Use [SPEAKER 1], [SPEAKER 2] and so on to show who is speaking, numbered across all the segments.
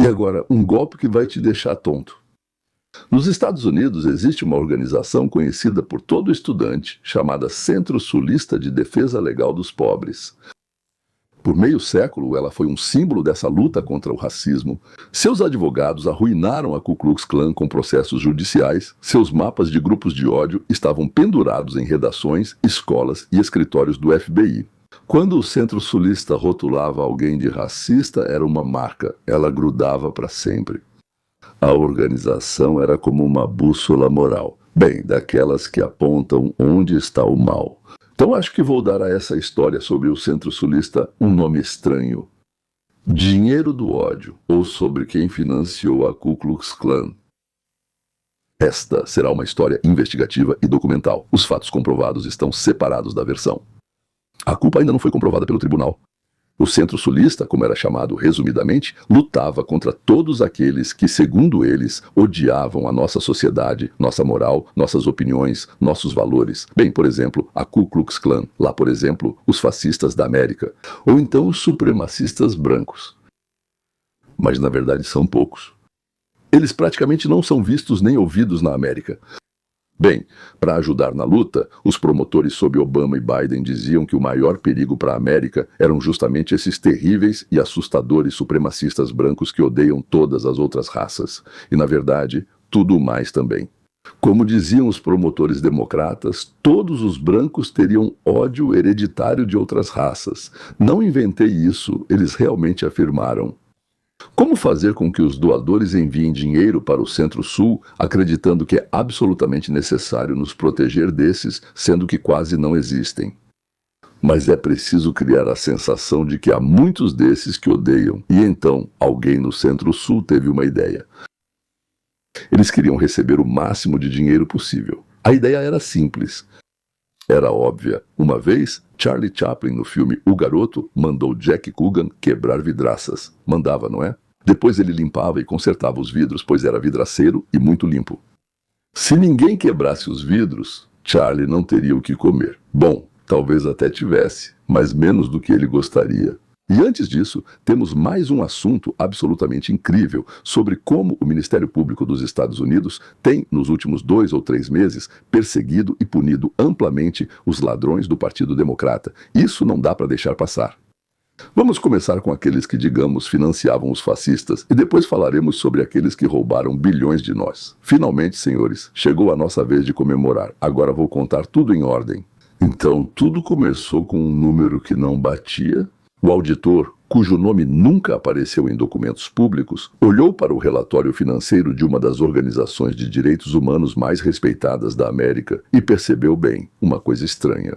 [SPEAKER 1] E agora, um golpe que vai te deixar tonto. Nos Estados Unidos existe uma organização conhecida por todo estudante, chamada Centro Sulista de Defesa Legal dos Pobres. Por meio século, ela foi um símbolo dessa luta contra o racismo. Seus advogados arruinaram a Ku Klux Klan com processos judiciais. Seus mapas de grupos de ódio estavam pendurados em redações, escolas e escritórios do FBI. Quando o Centro Sulista rotulava alguém de racista, era uma marca. Ela grudava para sempre. A organização era como uma bússola moral. Bem, daquelas que apontam onde está o mal. Então acho que vou dar a essa história sobre o Centro Sulista um nome estranho. Dinheiro do ódio, ou sobre quem financiou a Ku Klux Klan. Esta será uma história investigativa e documental. Os fatos comprovados estão separados da versão. A culpa ainda não foi comprovada pelo tribunal. O Centro Sulista, como era chamado resumidamente, lutava contra todos aqueles que, segundo eles, odiavam a nossa sociedade, nossa moral, nossas opiniões, nossos valores. Bem, por exemplo, a Ku Klux Klan. Lá, por exemplo, os fascistas da América. Ou então os supremacistas brancos. Mas, na verdade, são poucos. Eles praticamente não são vistos nem ouvidos na América. Bem, para ajudar na luta, os promotores sob Obama e Biden diziam que o maior perigo para a América eram justamente esses terríveis e assustadores supremacistas brancos que odeiam todas as outras raças. E, na verdade, tudo mais também. Como diziam os promotores democratas, todos os brancos teriam ódio hereditário de outras raças. Não inventei isso, eles realmente afirmaram. Como fazer com que os doadores enviem dinheiro para o Centro-Sul, acreditando que é absolutamente necessário nos proteger desses, sendo que quase não existem? Mas é preciso criar a sensação de que há muitos desses que odeiam, e então alguém no Centro-Sul teve uma ideia. Eles queriam receber o máximo de dinheiro possível. A ideia era simples. Era óbvia. Uma vez, Charlie Chaplin, no filme O Garoto, mandou Jack Coogan quebrar vidraças. Mandava, não é? Depois ele limpava e consertava os vidros, pois era vidraceiro e muito limpo. Se ninguém quebrasse os vidros, Charlie não teria o que comer. Bom, talvez até tivesse, mas menos do que ele gostaria. E antes disso, temos mais um assunto absolutamente incrível sobre como o Ministério Público dos Estados Unidos tem, nos últimos 2 ou 3 meses, perseguido e punido amplamente os ladrões do Partido Democrata. Isso não dá para deixar passar. Vamos começar com aqueles que, digamos, financiavam os fascistas e depois falaremos sobre aqueles que roubaram bilhões de nós. Finalmente, senhores, chegou a nossa vez de comemorar. Agora vou contar tudo em ordem. Então, tudo começou com um número que não batia. O auditor, cujo nome nunca apareceu em documentos públicos, olhou para o relatório financeiro de uma das organizações de direitos humanos mais respeitadas da América e percebeu bem uma coisa estranha.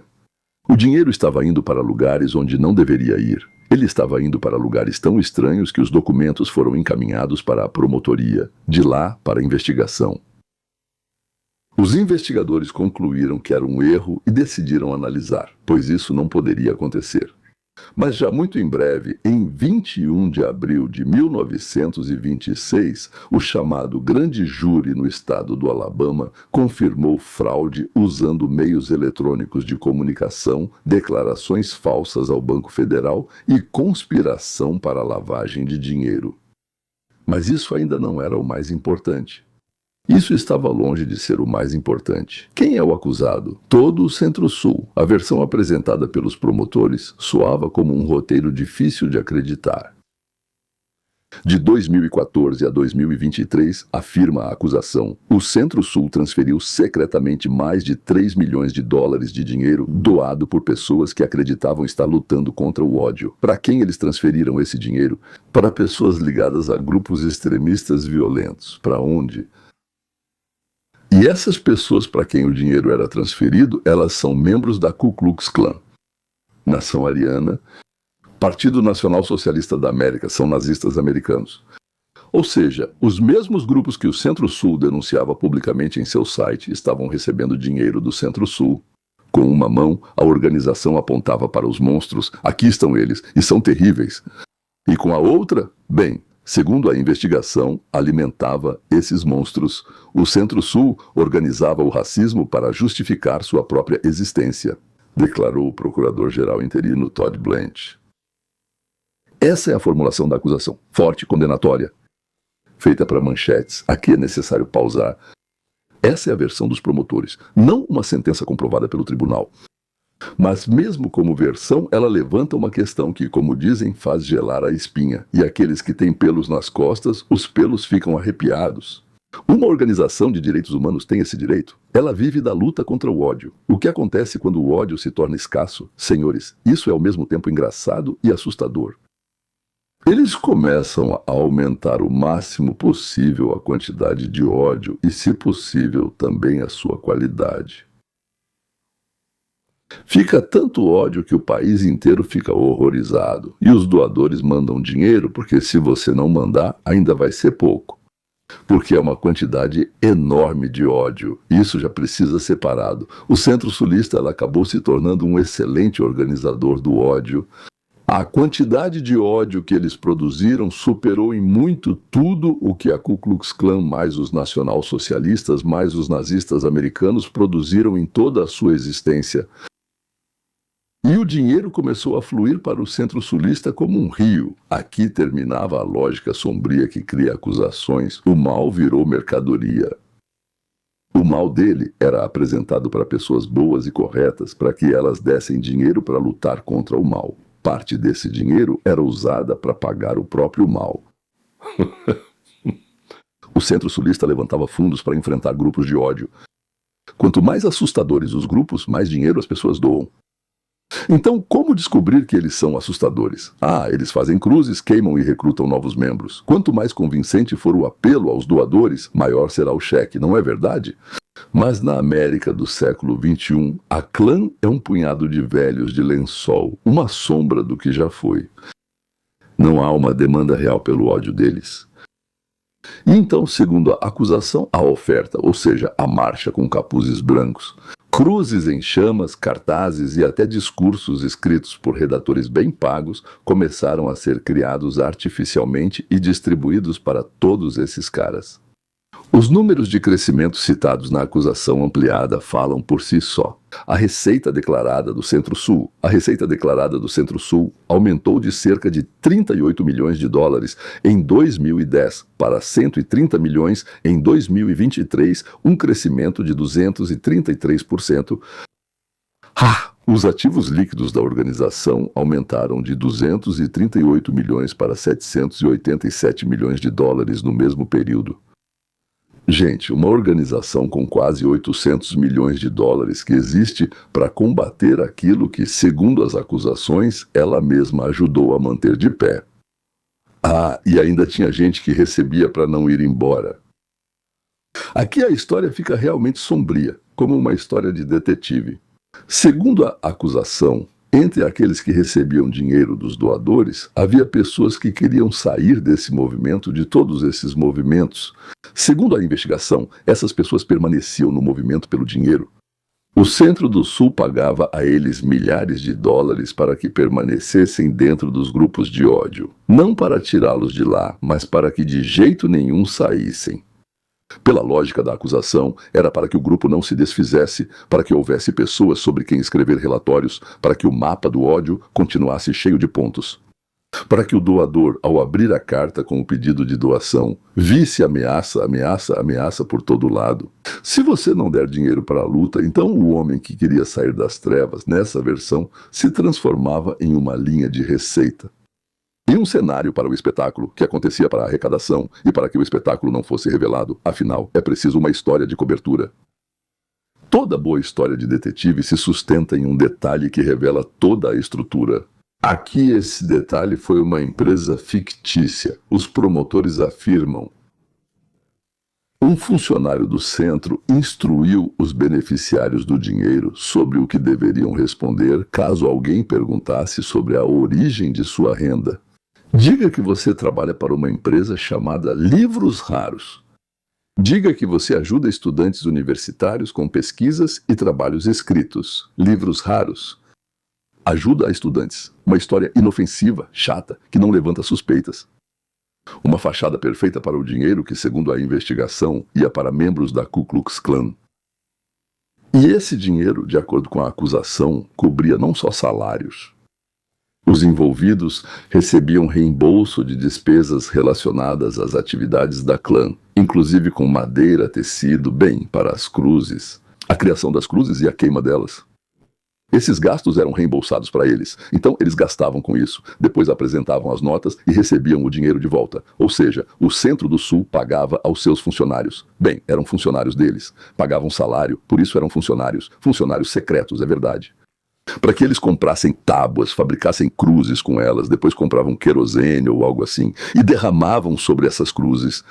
[SPEAKER 1] O dinheiro estava indo para lugares onde não deveria ir. Ele estava indo para lugares tão estranhos que os documentos foram encaminhados para a promotoria, de lá para a investigação. Os investigadores concluíram que era um erro e decidiram analisar, pois isso não poderia acontecer. Mas já muito em breve, em 21 de abril de 1926, o chamado Grande Júri no estado do Alabama confirmou fraude usando meios eletrônicos de comunicação, declarações falsas ao Banco Federal e conspiração para a lavagem de dinheiro. Mas isso ainda não era o mais importante. Isso estava longe de ser o mais importante. Quem é o acusado? Todo o Centro-Sul. A versão apresentada pelos promotores soava como um roteiro difícil de acreditar. De 2014 a 2023, afirma a acusação, o Centro-Sul transferiu secretamente mais de 3 milhões de dólares de dinheiro doado por pessoas que acreditavam estar lutando contra o ódio. Para quem eles transferiram esse dinheiro? Para pessoas ligadas a grupos extremistas violentos. Para onde? E essas pessoas para quem o dinheiro era transferido, elas são membros da Ku Klux Klan, Nação Ariana, Partido Nacional Socialista da América, são nazistas americanos. Ou seja, os mesmos grupos que o Centro-Sul denunciava publicamente em seu site estavam recebendo dinheiro do Centro-Sul. Com uma mão, a organização apontava para os monstros, aqui estão eles, e são terríveis. E com a outra, bem, segundo a investigação, alimentava esses monstros. O Centro-Sul organizava o racismo para justificar sua própria existência, declarou o procurador-geral interino Todd Blanche. Essa é a formulação da acusação, forte, condenatória. feita para manchetes. Aqui é necessário pausar. Essa é a versão dos promotores, não uma sentença comprovada pelo tribunal. Mas mesmo como versão, ela levanta uma questão que, como dizem, faz gelar a espinha. E aqueles que têm pelos nas costas, os pelos ficam arrepiados. Uma organização de direitos humanos tem esse direito? Ela vive da luta contra o ódio. O que acontece quando o ódio se torna escasso? Senhores, isso é ao mesmo tempo engraçado e assustador. Eles começam a aumentar o máximo possível a quantidade de ódio e, se possível, também a sua qualidade. Fica tanto ódio que o país inteiro fica horrorizado. E os doadores mandam dinheiro porque, se você não mandar, ainda vai ser pouco. Porque é uma quantidade enorme de ódio. Isso já precisa ser parado. O Centro Sulista ela acabou se tornando um excelente organizador do ódio. A quantidade de ódio que eles produziram superou em muito tudo o que a Ku Klux Klan, mais os nacional-socialistas, mais os nazistas americanos produziram em toda a sua existência. E o dinheiro começou a fluir para o Centro Sulista como um rio. Aqui terminava a lógica sombria que cria acusações. O mal virou mercadoria. O mal dele era apresentado para pessoas boas e corretas, para que elas dessem dinheiro para lutar contra o mal. Parte desse dinheiro era usada para pagar o próprio mal. O Centro Sulista levantava fundos para enfrentar grupos de ódio. Quanto mais assustadores os grupos, mais dinheiro as pessoas doam. Então, como descobrir que eles são assustadores? Eles fazem cruzes, queimam e recrutam novos membros. Quanto mais convincente for o apelo aos doadores, maior será o cheque, não é verdade? Mas na América do século XXI, a Klan é um punhado de velhos de lençol, uma sombra do que já foi. Não há uma demanda real pelo ódio deles. E então, segundo a acusação, a oferta, ou seja, a marcha com capuzes brancos, cruzes em chamas, cartazes e até discursos escritos por redatores bem pagos começaram a ser criados artificialmente e distribuídos para todos esses caras. Os números de crescimento citados na acusação ampliada falam por si só. A receita declarada do Centro-Sul aumentou de cerca de 38 milhões de dólares em 2010 para 130 milhões em 2023, um crescimento de 233%. Os ativos líquidos da organização aumentaram de 238 milhões para 787 milhões de dólares no mesmo período. Gente, uma organização com quase 800 milhões de dólares que existe para combater aquilo que, segundo as acusações, ela mesma ajudou a manter de pé. E ainda tinha gente que recebia para não ir embora. Aqui a história fica realmente sombria, como uma história de detetive. Segundo a acusação, entre aqueles que recebiam dinheiro dos doadores, havia pessoas que queriam sair desse movimento, de todos esses movimentos. Segundo a investigação, essas pessoas permaneciam no movimento pelo dinheiro. O Centro do Sul pagava a eles milhares de dólares para que permanecessem dentro dos grupos de ódio. Não para tirá-los de lá, mas para que de jeito nenhum saíssem. Pela lógica da acusação, era para que o grupo não se desfizesse, para que houvesse pessoas sobre quem escrever relatórios, para que o mapa do ódio continuasse cheio de pontos. Para que o doador, ao abrir a carta com o pedido de doação, visse ameaça, ameaça, ameaça por todo lado. Se você não der dinheiro para a luta, então o homem que queria sair das trevas, nessa versão, se transformava em uma linha de receita. E um cenário para o espetáculo, que acontecia para a arrecadação, e para que o espetáculo não fosse revelado, afinal, é preciso uma história de cobertura. Toda boa história de detetive se sustenta em um detalhe que revela toda a estrutura. Aqui esse detalhe foi uma empresa fictícia. Os promotores afirmam. Um funcionário do centro instruiu os beneficiários do dinheiro sobre o que deveriam responder caso alguém perguntasse sobre a origem de sua renda. Diga que você trabalha para uma empresa chamada Livros Raros. Diga que você ajuda estudantes universitários com pesquisas e trabalhos escritos. Livros Raros. Ajuda a estudantes. Uma história inofensiva, chata, que não levanta suspeitas. Uma fachada perfeita para o dinheiro que, segundo a investigação, ia para membros da Ku Klux Klan. E esse dinheiro, de acordo com a acusação, cobria não só salários. Os envolvidos recebiam reembolso de despesas relacionadas às atividades da clã, inclusive com madeira, tecido, bem, para as cruzes, a criação das cruzes e a queima delas. Esses gastos eram reembolsados para eles, então eles gastavam com isso, depois apresentavam as notas e recebiam o dinheiro de volta. Ou seja, o Centro do Sul pagava aos seus funcionários. Bem, eram funcionários deles, pagavam salário, por isso eram funcionários secretos, é verdade. Para que eles comprassem tábuas, fabricassem cruzes com elas, depois compravam querosene ou algo assim, e derramavam sobre essas cruzes.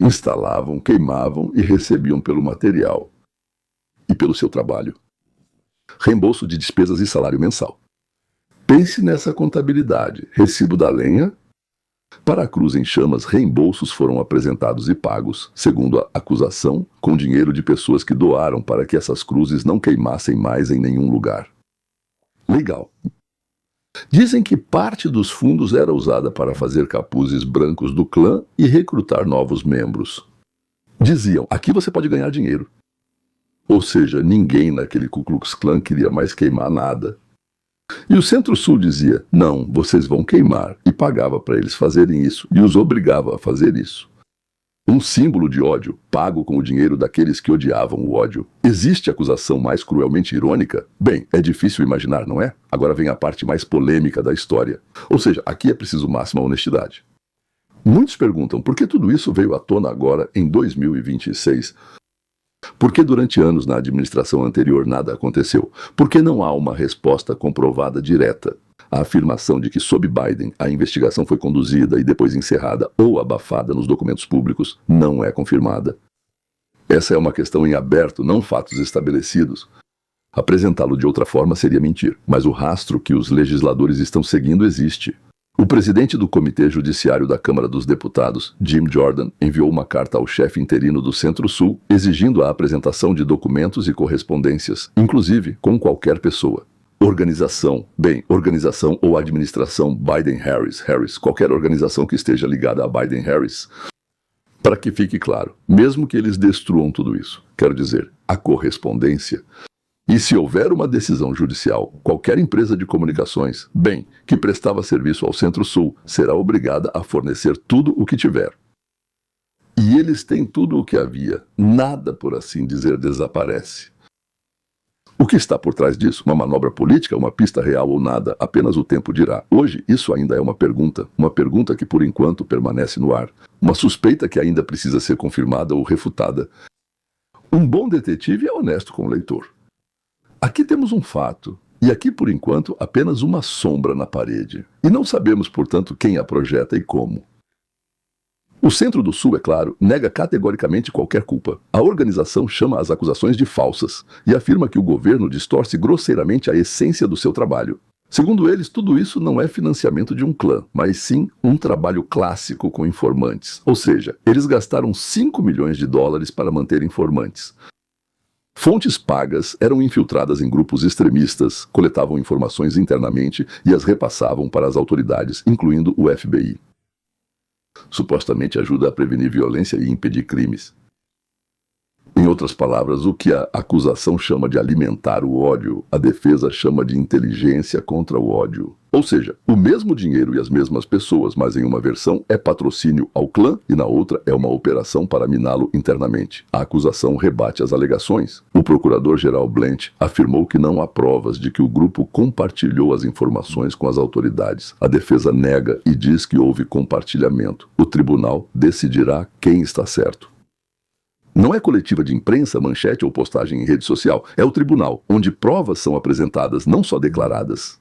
[SPEAKER 1] Instalavam, queimavam e recebiam pelo material e pelo seu trabalho reembolso de despesas e salário mensal. Pense nessa contabilidade. Recibo da lenha. Para a cruz em chamas, reembolsos foram apresentados e pagos, segundo a acusação, com dinheiro de pessoas que doaram para que essas cruzes não queimassem mais em nenhum lugar. Legal. Dizem que parte dos fundos era usada para fazer capuzes brancos do clã e recrutar novos membros. Diziam, aqui você pode ganhar dinheiro. Ou seja, ninguém naquele Ku Klux Klan queria mais queimar nada. E o Centro-Sul dizia, não, vocês vão queimar, e pagava para eles fazerem isso, e os obrigava a fazer isso. Um símbolo de ódio, pago com o dinheiro daqueles que odiavam o ódio. Existe acusação mais cruelmente irônica? Bem, é difícil imaginar, não é? Agora vem a parte mais polêmica da história. Ou seja, aqui é preciso máxima honestidade. Muitos perguntam, por que tudo isso veio à tona agora, em 2026? Por que durante anos na administração anterior nada aconteceu? Por que não há uma resposta comprovada direta? A afirmação de que, sob Biden, a investigação foi conduzida e depois encerrada ou abafada nos documentos públicos não é confirmada. Essa é uma questão em aberto, não fatos estabelecidos. Apresentá-lo de outra forma seria mentir, mas o rastro que os legisladores estão seguindo existe. O presidente do Comitê Judiciário da Câmara dos Deputados, Jim Jordan, enviou uma carta ao chefe interino do Centro-Sul exigindo a apresentação de documentos e correspondências, inclusive com qualquer pessoa. Organização ou administração Biden-Harris, qualquer organização que esteja ligada a Biden-Harris. Para que fique claro, mesmo que eles destruam tudo isso, quero dizer, a correspondência. E se houver uma decisão judicial, qualquer empresa de comunicações, que prestava serviço ao Centro-Sul, será obrigada a fornecer tudo o que tiver. E eles têm tudo o que havia. Nada, por assim dizer, desaparece. O que está por trás disso? Uma manobra política, uma pista real ou nada? Apenas o tempo dirá. Hoje, isso ainda é uma pergunta que por enquanto permanece no ar. Uma suspeita que ainda precisa ser confirmada ou refutada. Um bom detetive é honesto com o leitor. Aqui temos um fato, e aqui, por enquanto, apenas uma sombra na parede. E não sabemos, portanto, quem a projeta e como. O Centro do Sul, é claro, nega categoricamente qualquer culpa. A organização chama as acusações de falsas e afirma que o governo distorce grosseiramente a essência do seu trabalho. Segundo eles, tudo isso não é financiamento de um clã, mas sim um trabalho clássico com informantes. Ou seja, eles gastaram 5 milhões de dólares para manter informantes. Fontes pagas eram infiltradas em grupos extremistas, coletavam informações internamente e as repassavam para as autoridades, incluindo o FBI. Supostamente ajuda a prevenir violência e impedir crimes. Em outras palavras, o que a acusação chama de alimentar o ódio, a defesa chama de inteligência contra o ódio. Ou seja, o mesmo dinheiro e as mesmas pessoas, mas em uma versão é patrocínio ao clã e na outra é uma operação para miná-lo internamente. A acusação rebate as alegações. O procurador-geral Blanche afirmou que não há provas de que o grupo compartilhou as informações com as autoridades. A defesa nega e diz que houve compartilhamento. O tribunal decidirá quem está certo. Não é coletiva de imprensa, manchete ou postagem em rede social. É o tribunal, onde provas são apresentadas, não só declaradas.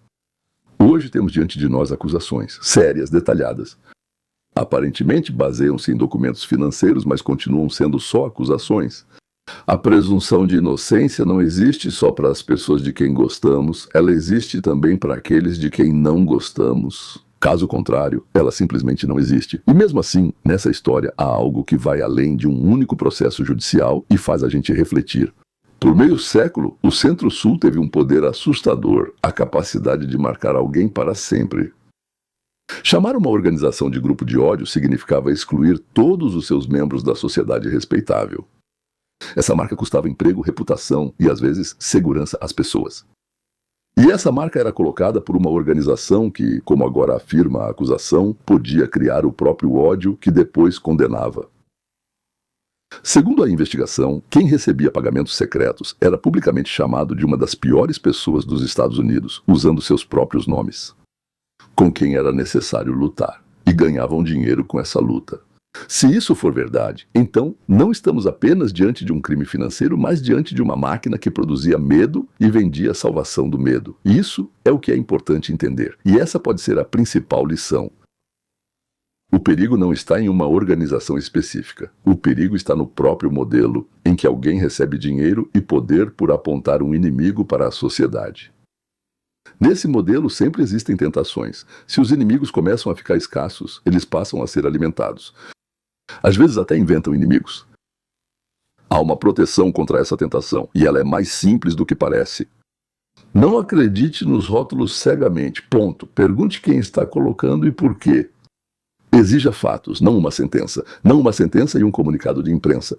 [SPEAKER 1] Hoje temos diante de nós acusações, sérias, detalhadas. Aparentemente baseiam-se em documentos financeiros, mas continuam sendo só acusações. A presunção de inocência não existe só para as pessoas de quem gostamos, ela existe também para aqueles de quem não gostamos. Caso contrário, ela simplesmente não existe. E mesmo assim, nessa história há algo que vai além de um único processo judicial e faz a gente refletir. Por meio século, o Centro-Sul teve um poder assustador, a capacidade de marcar alguém para sempre. Chamar uma organização de grupo de ódio significava excluir todos os seus membros da sociedade respeitável. Essa marca custava emprego, reputação e, às vezes, segurança às pessoas. E essa marca era colocada por uma organização que, como agora afirma a acusação, podia criar o próprio ódio que depois condenava. Segundo a investigação, quem recebia pagamentos secretos era publicamente chamado de uma das piores pessoas dos Estados Unidos, usando seus próprios nomes, com quem era necessário lutar, e ganhavam dinheiro com essa luta. Se isso for verdade, então não estamos apenas diante de um crime financeiro, mas diante de uma máquina que produzia medo e vendia a salvação do medo. Isso é o que é importante entender. E essa pode ser a principal lição. O perigo não está em uma organização específica. O perigo está no próprio modelo, em que alguém recebe dinheiro e poder por apontar um inimigo para a sociedade. Nesse modelo sempre existem tentações. Se os inimigos começam a ficar escassos, eles passam a ser alimentados. Às vezes até inventam inimigos. Há uma proteção contra essa tentação, e ela é mais simples do que parece. Não acredite nos rótulos cegamente, ponto. Pergunte quem está colocando e por quê. Exija fatos, não uma sentença. Não uma sentença e um comunicado de imprensa.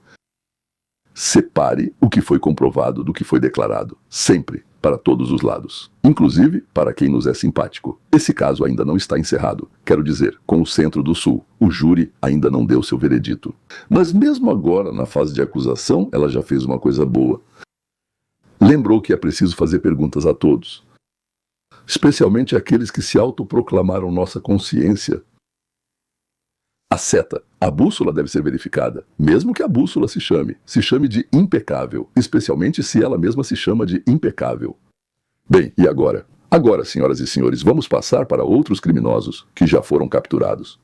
[SPEAKER 1] Separe o que foi comprovado do que foi declarado. Sempre, para todos os lados. Inclusive para quem nos é simpático. Esse caso ainda não está encerrado. Quero dizer, com o Centro do Sul. O júri ainda não deu seu veredito. Mas mesmo agora, na fase de acusação, ela já fez uma coisa boa. Lembrou que é preciso fazer perguntas a todos. Especialmente àqueles que se autoproclamaram nossa consciência. A seta, a bússola deve ser verificada, mesmo que a bússola se chame de impecável, especialmente se ela mesma se chama de impecável. Bem, e agora? Agora, senhoras e senhores, vamos passar para outros criminosos que já foram capturados.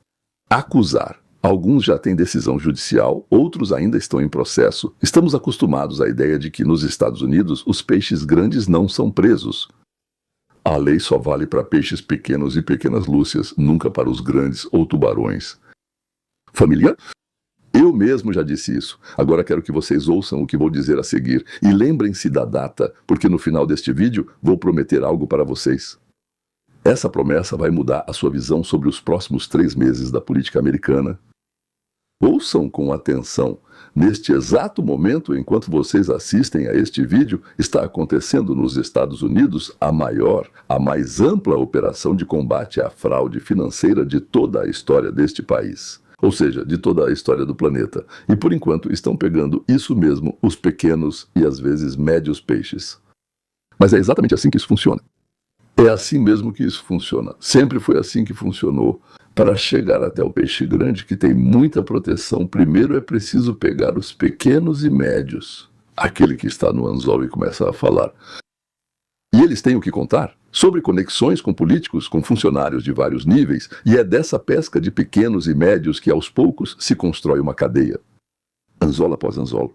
[SPEAKER 1] Acusar. Alguns já têm decisão judicial, outros ainda estão em processo. Estamos acostumados à ideia de que nos Estados Unidos os peixes grandes não são presos. A lei só vale para peixes pequenos e pequenas lúcias, nunca para os grandes ou tubarões. Família? Eu mesmo já disse isso. Agora quero que vocês ouçam o que vou dizer a seguir. E lembrem-se da data, porque no final deste vídeo vou prometer algo para vocês. Essa promessa vai mudar a sua visão sobre os próximos 3 meses da política americana. Ouçam com atenção. Neste exato momento, enquanto vocês assistem a este vídeo, está acontecendo nos Estados Unidos a maior, a mais ampla operação de combate à fraude financeira de toda a história deste país. Ou seja, de toda a história do planeta. E por enquanto estão pegando isso mesmo, os pequenos e às vezes médios peixes. Mas é exatamente assim que isso funciona. É assim mesmo que isso funciona. Sempre foi assim que funcionou. Para chegar até o peixe grande, que tem muita proteção, primeiro é preciso pegar os pequenos e médios. Aquele que está no anzol e começa a falar. E eles têm o que contar sobre conexões com políticos, com funcionários de vários níveis, e é dessa pesca de pequenos e médios que aos poucos se constrói uma cadeia. Anzol após anzol.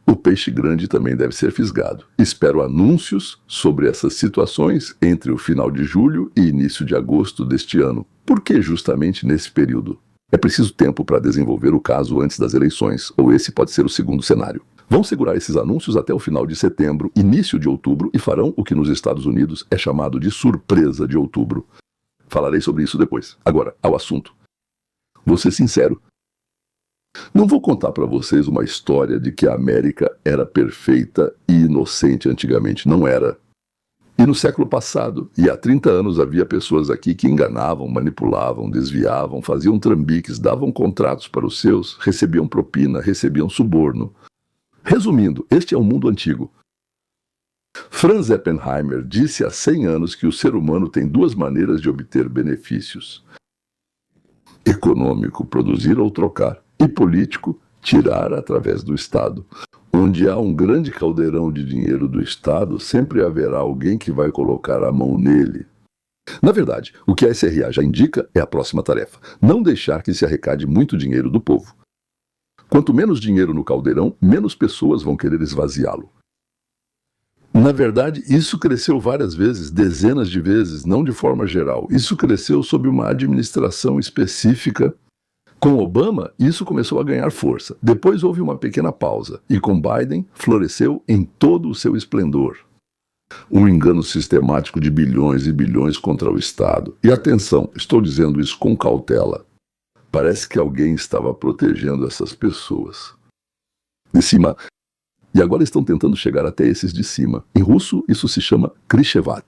[SPEAKER 1] O peixe grande também deve ser fisgado. Espero anúncios sobre essas situações entre o final de julho e início de agosto deste ano. Por que justamente nesse período? É preciso tempo para desenvolver o caso antes das eleições, ou esse pode ser o segundo cenário. Vão segurar esses anúncios até o final de setembro, início de outubro, e farão o que nos Estados Unidos é chamado de surpresa de outubro. Falarei sobre isso depois. Agora, ao assunto. Vou ser sincero. Não vou contar para vocês uma história de que a América era perfeita e inocente antigamente. Não era. E no século passado, e há 30 anos, havia pessoas aqui que enganavam, manipulavam, desviavam, faziam trambiques, davam contratos para os seus, recebiam propina, recebiam suborno. Resumindo, este é um mundo antigo. Franz Oppenheimer disse há 100 anos que o ser humano tem 2 maneiras de obter benefícios. Econômico, produzir ou trocar. E político, tirar através do Estado. Onde há um grande caldeirão de dinheiro do Estado, sempre haverá alguém que vai colocar a mão nele. Na verdade, o que a SRA já indica é a próxima tarefa. Não deixar que se arrecade muito dinheiro do povo. Quanto menos dinheiro no caldeirão, menos pessoas vão querer esvaziá-lo. Na verdade, isso cresceu várias vezes, dezenas de vezes, não de forma geral. Isso cresceu sob uma administração específica. Com Obama, isso começou a ganhar força. Depois houve uma pequena pausa, e com Biden, floresceu em todo o seu esplendor. Um engano sistemático de bilhões e bilhões contra o Estado. E atenção, estou dizendo isso com cautela. Parece que alguém estava protegendo essas pessoas. De cima. E agora estão tentando chegar até esses de cima. Em russo, isso se chama Kryshevat.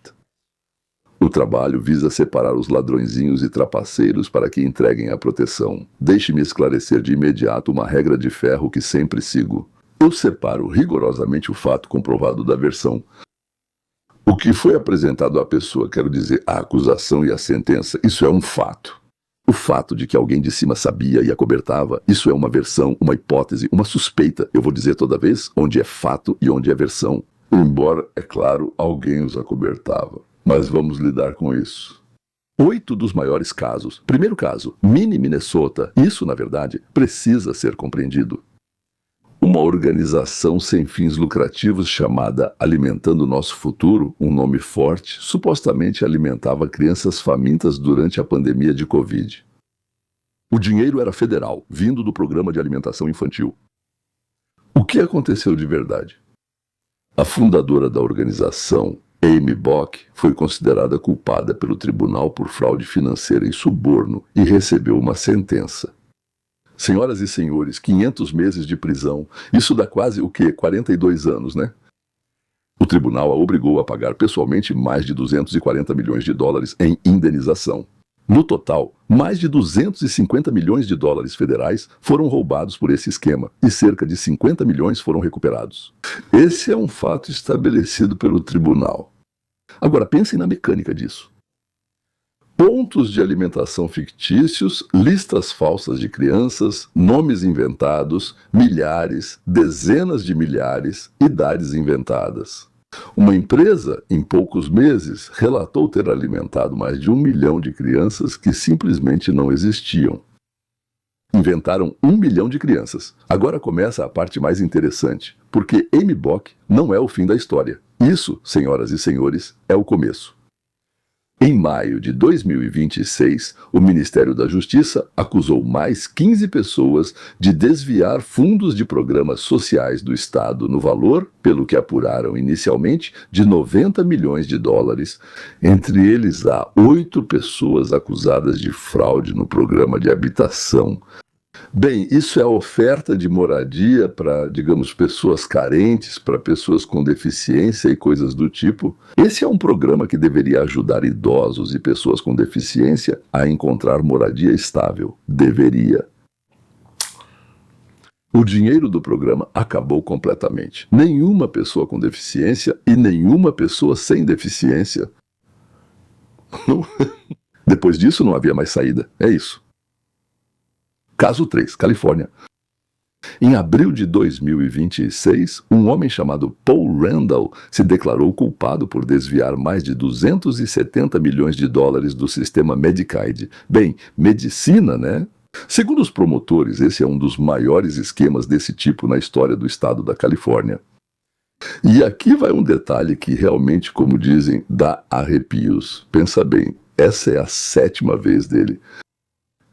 [SPEAKER 1] O trabalho visa separar os ladrõezinhos e trapaceiros para que entreguem a proteção. Deixe-me esclarecer de imediato uma regra de ferro que sempre sigo. Eu separo rigorosamente o fato comprovado da versão. O que foi apresentado à pessoa, quero dizer, a acusação e a sentença, isso é um fato. O fato de que alguém de cima sabia e acobertava, isso é uma versão, uma hipótese, uma suspeita. Eu vou dizer toda vez onde é fato e onde é versão. Embora, é claro, alguém os acobertava. Mas vamos lidar com isso. 8 dos maiores casos. Primeiro caso, Mini Minnesota. Isso, na verdade, precisa ser compreendido. Uma organização sem fins lucrativos chamada Alimentando Nosso Futuro, um nome forte, supostamente alimentava crianças famintas durante a pandemia de Covid. O dinheiro era federal, vindo do Programa de Alimentação Infantil. O que aconteceu de verdade? A fundadora da organização, Amy Bock, foi considerada culpada pelo tribunal por fraude financeira e suborno e recebeu uma sentença. Senhoras e senhores, 500 meses de prisão, isso dá quase o quê? 42 anos, né? O tribunal a obrigou a pagar pessoalmente mais de 240 milhões de dólares em indenização. No total, mais de 250 milhões de dólares federais foram roubados por esse esquema e cerca de 50 milhões foram recuperados. Esse é um fato estabelecido pelo tribunal. Agora, pensem na mecânica disso. Pontos de alimentação fictícios, listas falsas de crianças, nomes inventados, milhares, dezenas de milhares, idades inventadas. Uma empresa, em poucos meses, relatou ter alimentado mais de 1 milhão de crianças que simplesmente não existiam. Inventaram 1 milhão de crianças. Agora começa a parte mais interessante, porque Amy Bock não é o fim da história. Isso, senhoras e senhores, é o começo. Em maio de 2026, o Ministério da Justiça acusou mais 15 pessoas de desviar fundos de programas sociais do Estado no valor, pelo que apuraram inicialmente, de 90 milhões de dólares. Entre eles, há 8 pessoas acusadas de fraude no programa de habitação. Bem, isso é oferta de moradia para, digamos, pessoas carentes, para pessoas com deficiência e coisas do tipo. Esse é um programa que deveria ajudar idosos e pessoas com deficiência a encontrar moradia estável. Deveria. O dinheiro do programa acabou completamente. Nenhuma pessoa com deficiência e nenhuma pessoa sem deficiência. Depois disso não havia mais saída. É isso. Caso 3, Califórnia. Em abril de 2026, um homem chamado Paul Randall se declarou culpado por desviar mais de 270 milhões de dólares do sistema Medicaid. Bem, medicina, né? Segundo os promotores, esse é um dos maiores esquemas desse tipo na história do estado da Califórnia. E aqui vai um detalhe que realmente, como dizem, dá arrepios. Pensa bem, essa é a 7ª vez dele.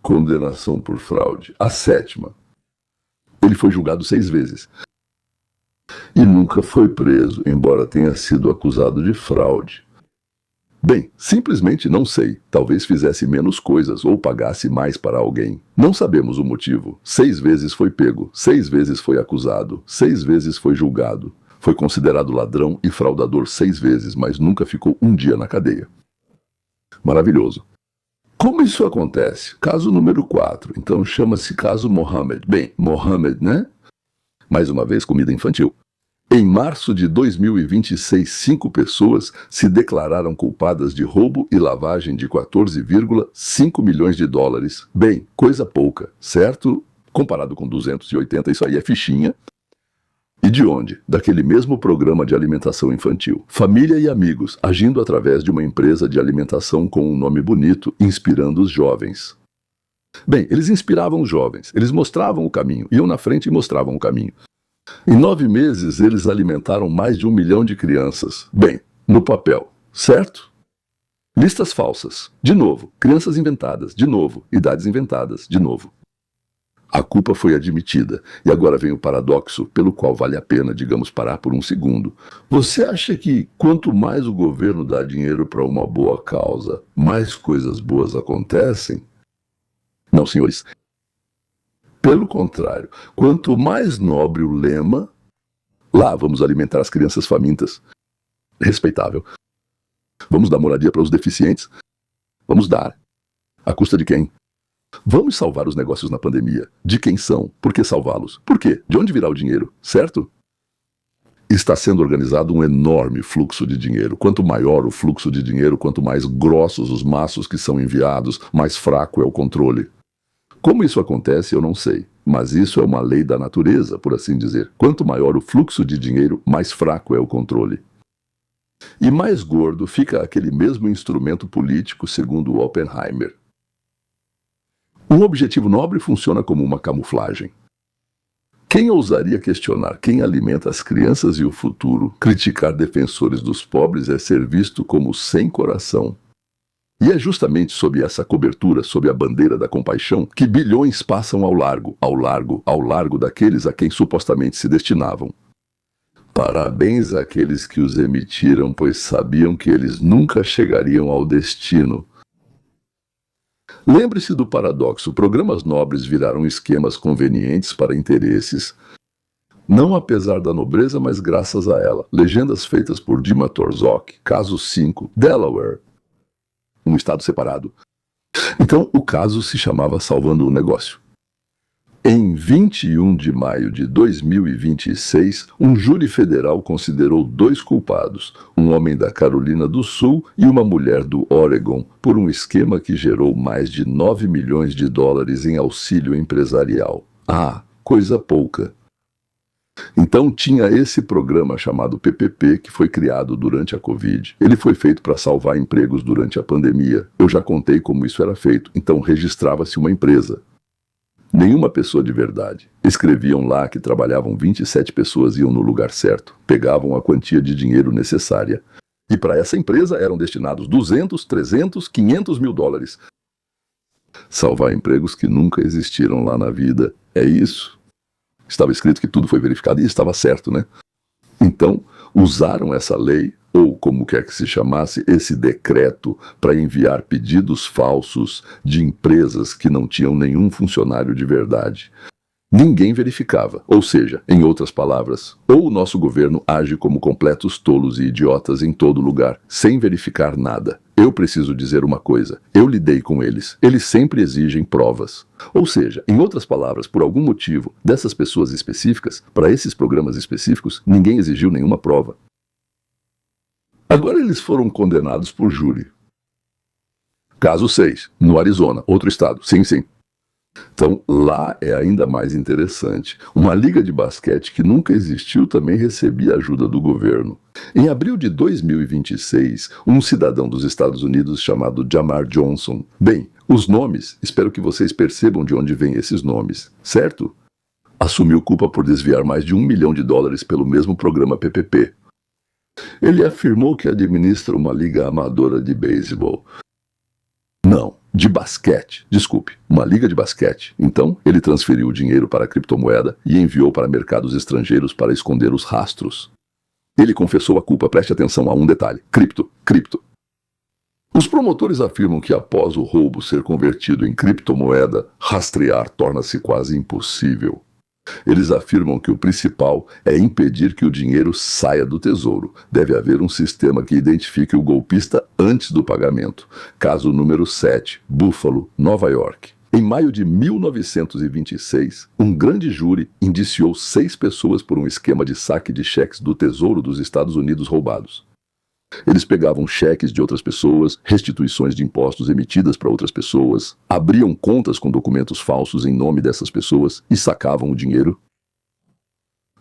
[SPEAKER 1] Condenação por fraude. A 7ª. Ele foi julgado 6 vezes. E nunca foi preso, embora tenha sido acusado de fraude. Bem, simplesmente não sei. Talvez fizesse menos coisas ou pagasse mais para alguém. Não sabemos o motivo. 6 vezes foi pego, 6 vezes foi acusado, 6 vezes foi julgado. Foi considerado ladrão e fraudador 6 vezes, mas nunca ficou um dia na cadeia. Maravilhoso. Como isso acontece? Caso número 4. Então chama-se caso Mohammed. Bem, Mohammed, né? Mais uma vez, comida infantil. Em março de 2026, 5 pessoas se declararam culpadas de roubo e lavagem de 14,5 milhões de dólares. Bem, coisa pouca, certo? Comparado com 280, isso aí é fichinha. E de onde? Daquele mesmo programa de alimentação infantil. Família e amigos, agindo através de uma empresa de alimentação com um nome bonito, inspirando os jovens. Bem, eles inspiravam os jovens, eles mostravam o caminho, iam na frente e mostravam o caminho. Em 9 meses, eles alimentaram mais de 1 milhão de crianças. Bem, no papel, certo? Listas falsas, de novo. Crianças inventadas, de novo. Idades inventadas, de novo. A culpa foi admitida. E agora vem o paradoxo, pelo qual vale a pena, digamos, parar por um segundo. Você acha que quanto mais o governo dá dinheiro para uma boa causa, mais coisas boas acontecem? Não, senhores. Pelo contrário, quanto mais nobre o lema, Lá vamos alimentar as crianças famintas. Respeitável. Vamos dar moradia para os deficientes? Vamos dar. À custa de quem? Vamos salvar os negócios na pandemia. De quem são? Por que salvá-los? Por quê? De onde virá o dinheiro? Certo? Está sendo organizado um enorme fluxo de dinheiro. Quanto maior o fluxo de dinheiro, quanto mais grossos os maços que são enviados, mais fraco é o controle. Como isso acontece, eu não sei. Mas isso é uma lei da natureza, por assim dizer. Quanto maior o fluxo de dinheiro, mais fraco é o controle. E mais gordo fica aquele mesmo instrumento político, segundo Oppenheimer. Um objetivo nobre funciona como uma camuflagem. Quem ousaria questionar quem alimenta as crianças e o futuro? Criticar defensores dos pobres é ser visto como sem coração. E é justamente sob essa cobertura, sob a bandeira da compaixão, que bilhões passam ao largo daqueles a quem supostamente se destinavam. Parabéns àqueles que os emitiram, pois sabiam que eles nunca chegariam ao destino. Lembre-se do paradoxo: programas nobres viraram esquemas convenientes para interesses. Não apesar da nobreza, mas graças a ela. Legendas feitas por Dima Torzok, caso 5, Delaware. Um estado separado. Então, o caso se chamava Salvando o Negócio. Em 21 de maio de 2026, um júri federal considerou 2 culpados, um homem da Carolina do Sul e uma mulher do Oregon, por um esquema que gerou mais de 9 milhões de dólares em auxílio empresarial. Ah, coisa pouca. Então tinha esse programa chamado PPP que foi criado durante a Covid. Ele foi feito para salvar empregos durante a pandemia. Eu já contei como isso era feito. Então registrava-se uma empresa. Nenhuma pessoa de verdade. Escreviam lá que trabalhavam 27 pessoas, iam no lugar certo, pegavam a quantia de dinheiro necessária. E para essa empresa eram destinados 200, 300, 500 mil dólares. Salvar empregos que nunca existiram lá na vida. É isso. Estava escrito que tudo foi verificado e estava certo, né? Então, usaram essa lei, ou como quer que se chamasse, esse decreto, para enviar pedidos falsos de empresas que não tinham nenhum funcionário de verdade. Ninguém verificava, ou seja, em outras palavras, ou o nosso governo age como completos tolos e idiotas em todo lugar, sem verificar nada. Eu preciso dizer uma coisa, eu lidei com eles sempre exigem provas. Ou seja, em outras palavras, por algum motivo, dessas pessoas específicas, para esses programas específicos, ninguém exigiu nenhuma prova. Agora eles foram condenados por júri. Caso 6, no Arizona, outro estado, sim. Então, lá é ainda mais interessante. Uma liga de basquete que nunca existiu também recebia ajuda do governo. Em abril de 2026, um cidadão dos Estados Unidos chamado Jamar Johnson. Bem, os nomes, espero que vocês percebam de onde vêm esses nomes, certo? Assumiu culpa por desviar mais de $1 milhão pelo mesmo programa PPP. Ele afirmou que administra uma liga amadora de beisebol. Não, de basquete. Desculpe, uma liga de basquete. Então, ele transferiu o dinheiro para a criptomoeda e enviou para mercados estrangeiros para esconder os rastros. Ele confessou a culpa, preste atenção a um detalhe. Cripto. Os promotores afirmam que após o roubo ser convertido em criptomoeda, rastrear torna-se quase impossível. Eles afirmam que o principal é impedir que o dinheiro saia do tesouro. Deve haver um sistema que identifique o golpista antes do pagamento. Caso número 7, Buffalo, Nova York. Em maio de 1926, um grande júri indiciou 6 pessoas por um esquema de saque de cheques do Tesouro dos Estados Unidos roubados. Eles pegavam cheques de outras pessoas, restituições de impostos emitidas para outras pessoas, abriam contas com documentos falsos em nome dessas pessoas e sacavam o dinheiro.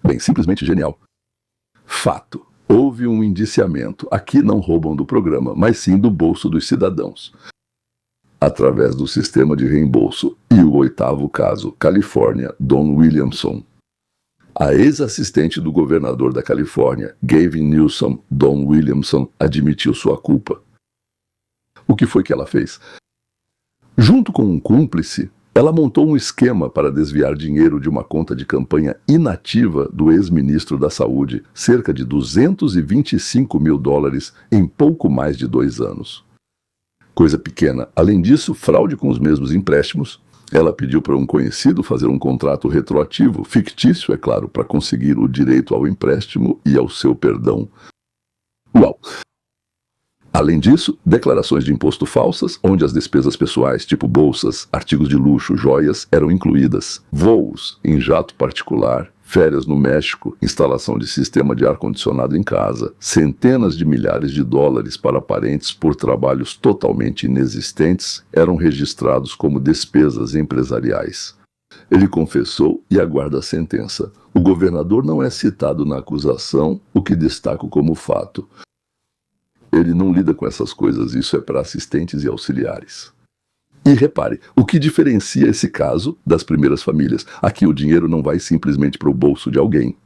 [SPEAKER 1] Bem, simplesmente genial. Fato. Houve um indiciamento. Aqui não roubam do programa, mas sim do bolso dos cidadãos, através do sistema de reembolso. E o 8º caso, Califórnia, Don Williamson. A ex-assistente do governador da Califórnia, Gavin Newsom, Don Williamson, admitiu sua culpa. O que foi que ela fez? Junto com um cúmplice, ela montou um esquema para desviar dinheiro de uma conta de campanha inativa do ex-ministro da Saúde, cerca de $225 mil em pouco mais de 2 anos. Coisa pequena. Além disso, fraude com os mesmos empréstimos. Ela pediu para um conhecido fazer um contrato retroativo, fictício, é claro, para conseguir o direito ao empréstimo e ao seu perdão. Uau! Além disso, declarações de imposto falsas, onde as despesas pessoais, tipo bolsas, artigos de luxo, joias, eram incluídas. Voos em jato particular, férias no México, instalação de sistema de ar-condicionado em casa, centenas de milhares de dólares para parentes por trabalhos totalmente inexistentes eram registrados como despesas empresariais. Ele confessou e aguarda a sentença. O governador não é citado na acusação, o que destaco como fato. Ele não lida com essas coisas, isso é para assistentes e auxiliares. E repare, o que diferencia esse caso das primeiras famílias? Aqui o dinheiro não vai simplesmente para o bolso de alguém.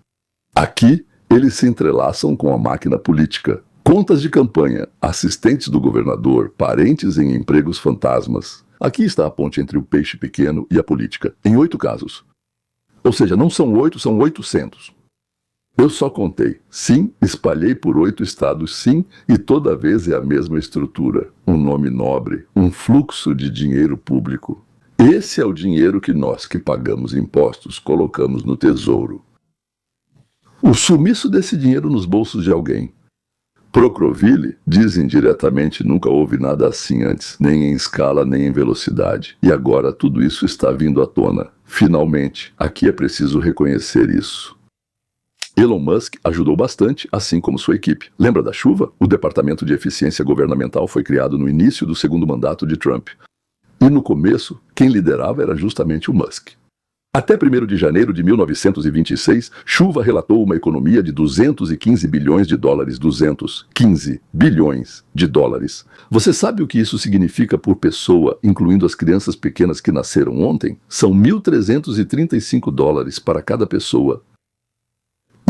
[SPEAKER 1] Aqui, eles se entrelaçam com a máquina política. Contas de campanha, assistentes do governador, parentes em empregos fantasmas. Aqui está a ponte entre o peixe pequeno e a política, em 8 casos. Ou seja, não são 8, são 800. Eu só contei. Sim, espalhei por 8 estados, sim, e toda vez é a mesma estrutura. Um nome nobre, um fluxo de dinheiro público. Esse é o dinheiro que nós, que pagamos impostos, colocamos no tesouro. O sumiço desse dinheiro nos bolsos de alguém. Procroville diz indiretamente nunca houve nada assim antes, nem em escala, nem em velocidade. E agora tudo isso está vindo à tona. Finalmente, aqui é preciso reconhecer isso. Elon Musk ajudou bastante, assim como sua equipe. Lembra da chuva? O Departamento de Eficiência Governamental foi criado no início do segundo mandato de Trump. E no começo, quem liderava era justamente o Musk. Até 1º de janeiro de 1926, Chuva relatou uma economia de 215 bilhões de dólares. 215 bilhões de dólares. Você sabe o que isso significa por pessoa, incluindo as crianças pequenas que nasceram ontem? São 1.335 dólares para cada pessoa.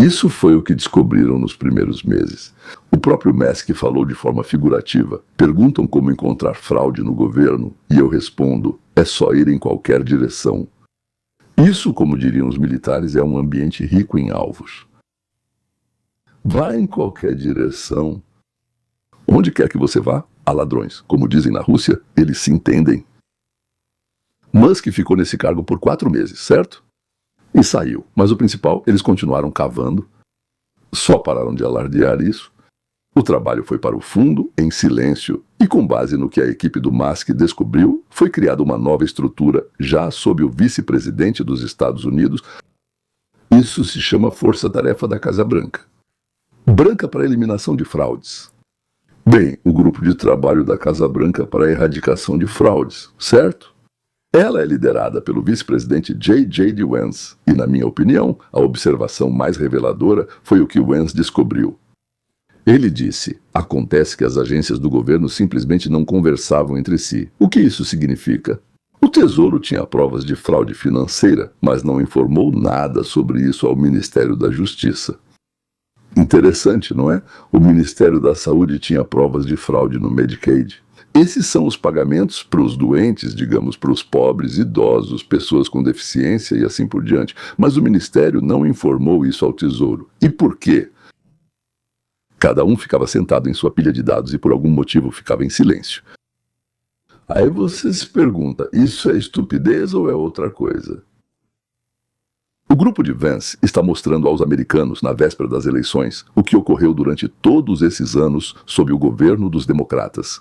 [SPEAKER 1] Isso foi o que descobriram nos primeiros meses. O próprio Musk falou de forma figurativa. Perguntam como encontrar fraude no governo e eu respondo, é só ir em qualquer direção. Isso, como diriam os militares, é um ambiente rico em alvos. Vá em qualquer direção. Onde quer que você vá, há ladrões. Como dizem na Rússia, eles se entendem. Musk ficou nesse cargo por 4 meses, certo? E saiu. Mas o principal, eles continuaram cavando. Só pararam de alardear isso. O trabalho foi para o fundo, em silêncio, e com base no que a equipe do Musk descobriu, foi criada uma nova estrutura, já sob o vice-presidente dos Estados Unidos. Isso se chama Força-Tarefa da Casa Branca. Branca para a eliminação de fraudes. Bem, o grupo de trabalho da Casa Branca para a erradicação de fraudes, certo? Ela é liderada pelo vice-presidente J.D. Vance, e, na minha opinião, a observação mais reveladora foi o que Vance descobriu. Ele disse, acontece que as agências do governo simplesmente não conversavam entre si. O que isso significa? O Tesouro tinha provas de fraude financeira, mas não informou nada sobre isso ao Ministério da Justiça. Interessante, não é? O Ministério da Saúde tinha provas de fraude no Medicaid. Esses são os pagamentos para os doentes, digamos, para os pobres, idosos, pessoas com deficiência e assim por diante. Mas o Ministério não informou isso ao Tesouro. E por quê? Cada um ficava sentado em sua pilha de dados e por algum motivo ficava em silêncio. Aí você se pergunta, isso é estupidez ou é outra coisa? O grupo de Vance está mostrando aos americanos, na véspera das eleições, o que ocorreu durante todos esses anos sob o governo dos democratas.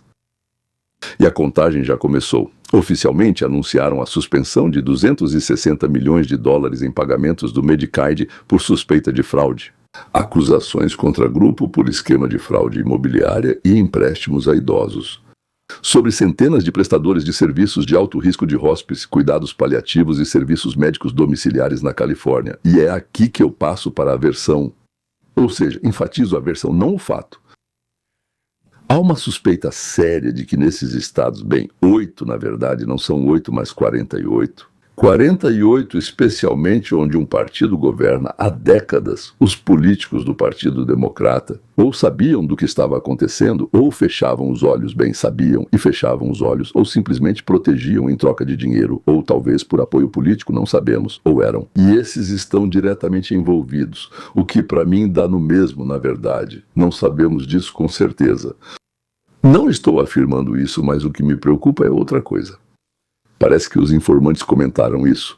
[SPEAKER 1] E a contagem já começou. Oficialmente anunciaram a suspensão de 260 milhões de dólares em pagamentos do Medicaid por suspeita de fraude. Acusações contra grupo por esquema de fraude imobiliária e empréstimos a idosos. Sobre centenas de prestadores de serviços de alto risco de hospice, cuidados paliativos e serviços médicos domiciliares na Califórnia. E é aqui que eu passo para a versão. Ou seja, enfatizo a versão, não o fato. Há uma suspeita séria de que nesses estados, bem, 8 na verdade, não são 8, mas 48. 48 especialmente onde um partido governa há décadas, os políticos do Partido Democrata ou sabiam do que estava acontecendo ou fechavam os olhos, bem, sabiam e fechavam os olhos, ou simplesmente protegiam em troca de dinheiro, ou talvez por apoio político, não sabemos, ou eram. E esses estão diretamente envolvidos, o que para mim dá no mesmo, na verdade. Não sabemos disso com certeza. Não estou afirmando isso, mas o que me preocupa é outra coisa. Parece que os informantes comentaram isso.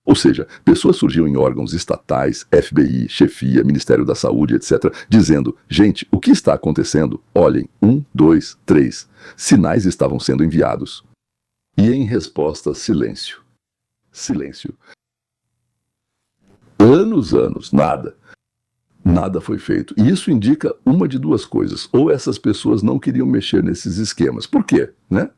[SPEAKER 1] Ou seja, pessoas surgiam em órgãos estatais, FBI, chefia, Ministério da Saúde, etc., dizendo: gente, o que está acontecendo? Olhem, 1, 2, 3. Sinais estavam sendo enviados. E em resposta, silêncio. Silêncio. Anos, nada. Nada foi feito. E isso indica uma de duas coisas. Ou essas pessoas não queriam mexer nesses esquemas. Por quê, né?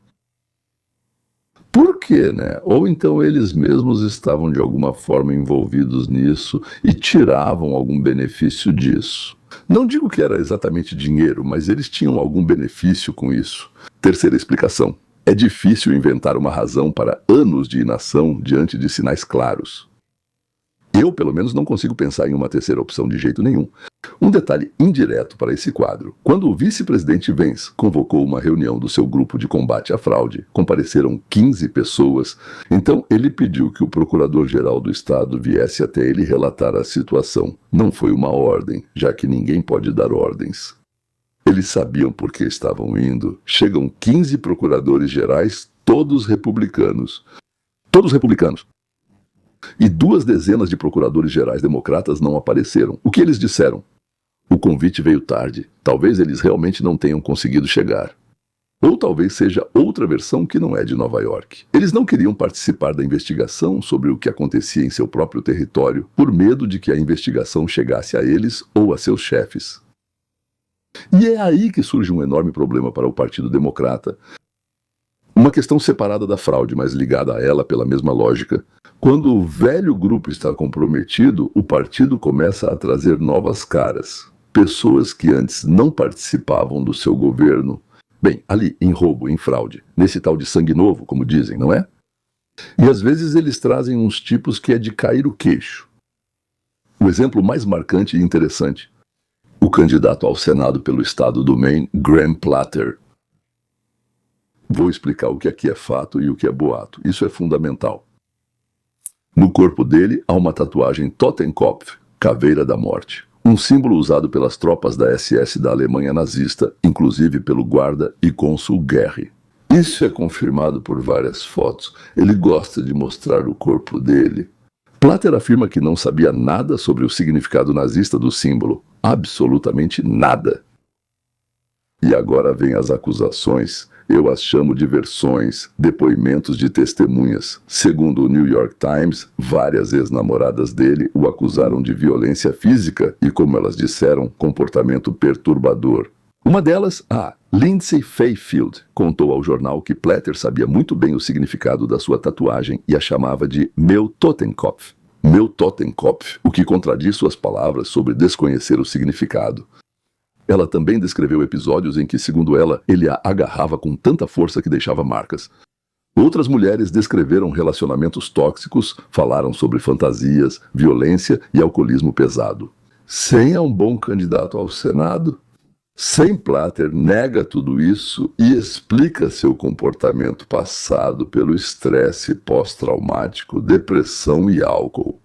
[SPEAKER 1] Por quê, né? Ou então eles mesmos estavam de alguma forma envolvidos nisso e tiravam algum benefício disso. Não digo que era exatamente dinheiro, mas eles tinham algum benefício com isso. Terceira explicação. É difícil inventar uma razão para anos de inação diante de sinais claros. Eu, pelo menos, não consigo pensar em uma terceira opção de jeito nenhum. Um detalhe indireto para esse quadro. Quando o vice-presidente Vance convocou uma reunião do seu grupo de combate à fraude, compareceram 15 pessoas, então ele pediu que o procurador-geral do estado viesse até ele relatar a situação. Não foi uma ordem, já que ninguém pode dar ordens. Eles sabiam por que estavam indo. Chegam 15 procuradores-gerais, todos republicanos. Todos republicanos. E 2 dezenas de procuradores-gerais democratas não apareceram. O que eles disseram? O convite veio tarde. Talvez eles realmente não tenham conseguido chegar. Ou talvez seja outra versão que não é de Nova York. Eles não queriam participar da investigação sobre o que acontecia em seu próprio território, por medo de que a investigação chegasse a eles ou a seus chefes. E é aí que surge um enorme problema para o Partido Democrata. Uma questão separada da fraude, mas ligada a ela pela mesma lógica. Quando o velho grupo está comprometido, o partido começa a trazer novas caras. Pessoas que antes não participavam do seu governo. Bem, ali, em roubo, em fraude. Nesse tal de sangue novo, como dizem, não é? E às vezes eles trazem uns tipos que é de cair o queixo. O exemplo mais marcante e interessante. O candidato ao Senado pelo estado do Maine, Graham Platter. Vou explicar o que aqui é fato e o que é boato. Isso é fundamental. No corpo dele há uma tatuagem Totenkopf, Caveira da Morte. Um símbolo usado pelas tropas da SS da Alemanha nazista, inclusive pelo guarda e cônsul Guerre. Isso é confirmado por várias fotos. Ele gosta de mostrar o corpo dele. Platter afirma que não sabia nada sobre o significado nazista do símbolo. Absolutamente nada. E agora vêm as acusações. Eu as chamo de versões, depoimentos de testemunhas. Segundo o New York Times, várias ex-namoradas dele o acusaram de violência física e, como elas disseram, comportamento perturbador. Uma delas, Lindsay Fayfield, contou ao jornal que Platter sabia muito bem o significado da sua tatuagem e a chamava de meu Totenkopf. Meu Totenkopf, o que contradiz suas palavras sobre desconhecer o significado. Ela também descreveu episódios em que, segundo ela, ele a agarrava com tanta força que deixava marcas. Outras mulheres descreveram relacionamentos tóxicos, falaram sobre fantasias, violência e alcoolismo pesado. Sem é um bom candidato ao Senado? Sem Platter nega tudo isso e explica seu comportamento passado pelo estresse pós-traumático, depressão e álcool.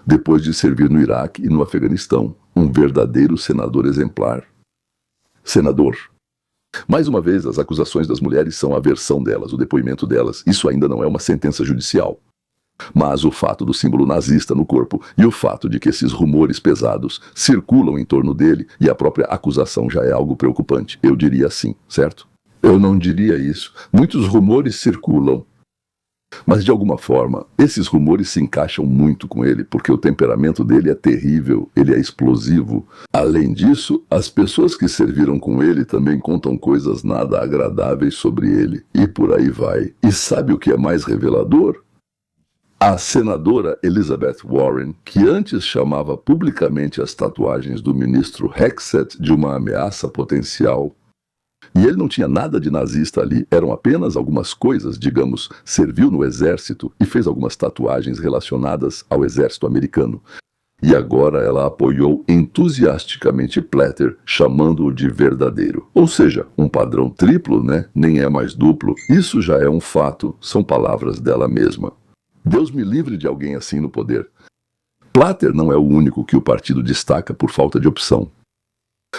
[SPEAKER 1] Depois de servir no Iraque e no Afeganistão, um verdadeiro senador exemplar. Senador. Mais uma vez, as acusações das mulheres são a versão delas, o depoimento delas. Isso ainda não é uma sentença judicial. Mas o fato do símbolo nazista no corpo e o fato de que esses rumores pesados circulam em torno dele e a própria acusação já é algo preocupante. Eu diria assim, certo? Eu não diria isso. Muitos rumores circulam. Mas, de alguma forma, esses rumores se encaixam muito com ele, porque o temperamento dele é terrível, ele é explosivo. Além disso, as pessoas que serviram com ele também contam coisas nada agradáveis sobre ele, e por aí vai. E sabe o que é mais revelador? A senadora Elizabeth Warren, que antes chamava publicamente as tatuagens do ministro Hegseth de uma ameaça potencial, e ele não tinha nada de nazista ali, eram apenas algumas coisas, digamos, serviu no exército e fez algumas tatuagens relacionadas ao exército americano. E agora ela apoiou entusiasticamente Platter, chamando-o de verdadeiro. Ou seja, um padrão triplo, né? Nem é mais duplo. Isso já é um fato, são palavras dela mesma. Deus me livre de alguém assim no poder. Platter não é o único que o partido destaca por falta de opção.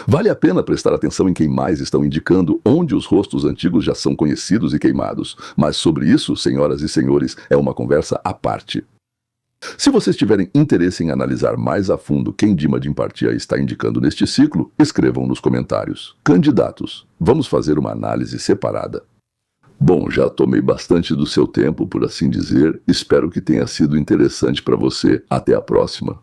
[SPEAKER 1] Vale a pena prestar atenção em quem mais estão indicando onde os rostos antigos já são conhecidos e queimados, mas sobre isso, senhoras e senhores, é uma conversa à parte. Se vocês tiverem interesse em analisar mais a fundo quem Dima Jin-Partia está indicando neste ciclo, escrevam nos comentários. Candidatos, vamos fazer uma análise separada. Bom, já tomei bastante do seu tempo, por assim dizer. Espero que tenha sido interessante para você. Até a próxima.